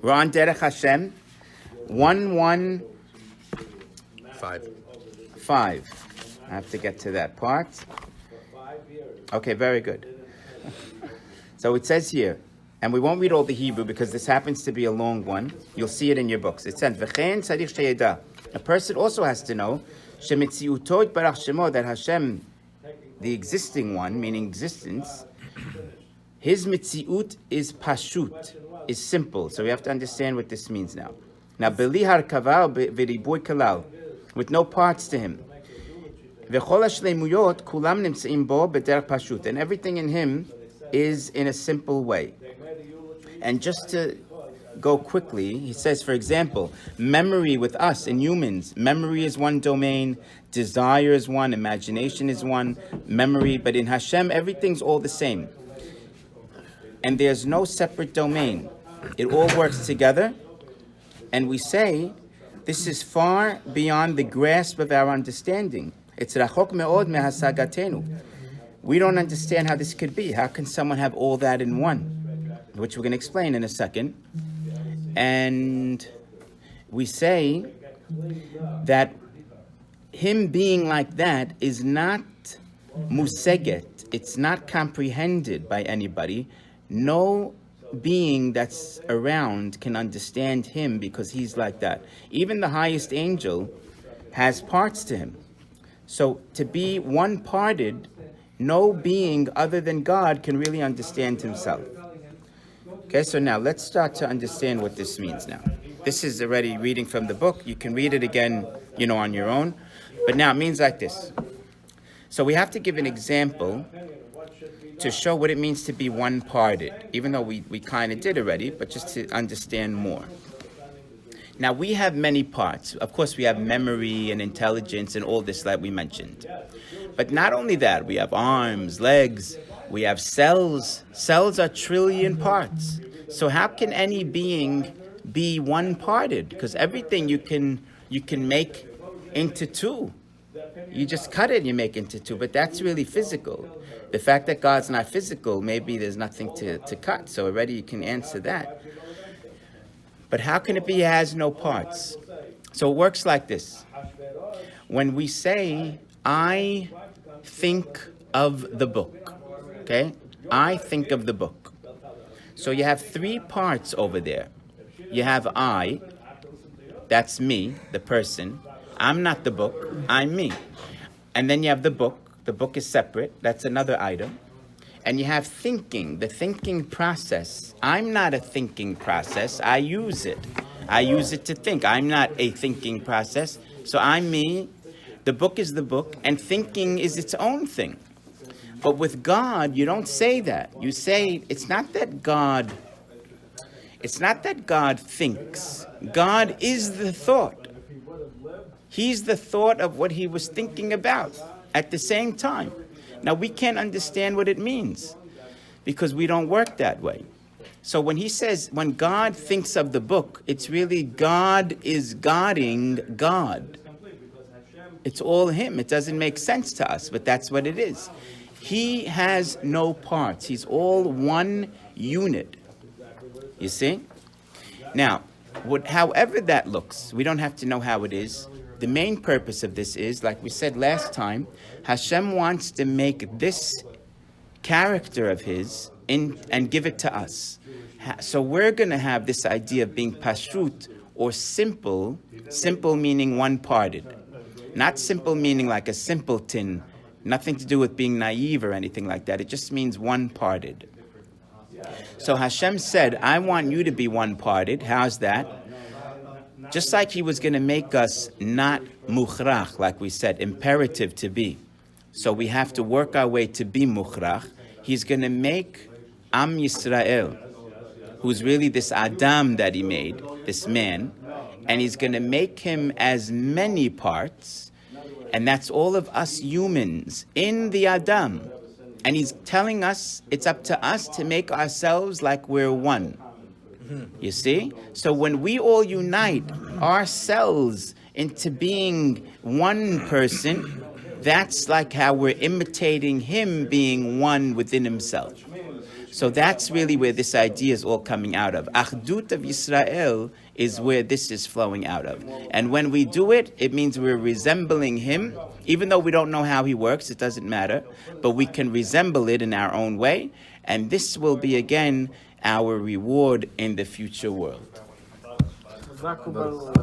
We're on Derech Hashem, 115. I have to get to that part. Okay, very good. So it says here, and we won't read all the Hebrew because this happens to be a long one. You'll see it in your books. It says, "V'chein tzarich sheyeda." A person also has to know shemitziuto yitbarach shemo, that Hashem, the existing one, meaning existence, his mitziut is pashut, is simple. So we have to understand what this means now. Now, beli harkava v'riboy kalal, with no parts to him. V'chol hashleimuyot kulam nimtzeim bo b'derech pashut, and everything in him is in a simple way. And just to go quickly, he says, for example, memory with us and humans, memory is one domain, desire is one, imagination is one, memory, but in Hashem, everything's all the same. And there's no separate domain. It all works together, and we say, this is far beyond the grasp of our understanding. It's rachok me'od mehasagatenu. We don't understand how this could be. How can someone have all that in one? Which we're going to explain in a second. And we say that him being like that is not museget. It's not comprehended by anybody. No being that's around can understand him because he's like that. Even the highest angel has parts to him. So to be one-parted, no being other than God can really understand himself. Okay, so now let's start to understand what this means now. This is already reading from the book. You can read it again, on your own. But now it means like this. So we have to give an example to show what it means to be one-parted, even though we kind of did already, but just to understand more. Now, we have many parts. Of course, we have memory and intelligence and all this that we mentioned. But not only that, we have arms, legs, we have cells. Cells are trillion parts. So how can any being be one-parted? Because everything you can make into two. You just cut it and you make into two, but that's really physical. The fact that God's not physical, maybe there's nothing to cut. So already you can answer that. But how can it be it has no parts? So it works like this. When we say, I think of the book, okay? I think of the book. So you have three parts over there. You have I, that's me, the person. I'm not the book, I'm me. And then you have the book. The book is separate. That's another item. And you have thinking, the thinking process. I'm not a thinking process. I use it. I use it to think. I'm not a thinking process. So I'm me. The book is the book. And thinking is its own thing. But with God, you don't say that. You say, it's not that God thinks. God is the thought. He's the thought of what he was thinking about at the same time. Now, we can't understand what it means because we don't work that way. So when he says, when God thinks of the book, it's really God is guarding God. It's all him. It doesn't make sense to us, but that's what it is. He has no parts. He's all one unit. You see? Now, however that looks, we don't have to know how it is. The main purpose of this is, like we said last time, Hashem wants to make this character of his and give it to us. So we're going to have this idea of being pashut, or simple meaning one-parted. Not simple meaning like a simpleton, nothing to do with being naive or anything like that. It just means one-parted. So Hashem said, I want you to be one-parted. How's that? Just like he was going to make us not mukhrach, like we said, imperative to be. So we have to work our way to be mukhrach. He's going to make Am Yisrael, who's really this Adam that he made, this man, and he's going to make him as many parts, and that's all of us humans in the Adam. And he's telling us it's up to us to make ourselves like we're one. You see? So when we all unite ourselves into being one person, that's like how we're imitating him being one within himself. So that's really where this idea is all coming out of. Achdut of Yisrael is where this is flowing out of. And when we do it, it means we're resembling him. Even though we don't know how he works, it doesn't matter. But we can resemble it in our own way. And this will be, again, our reward in the future world.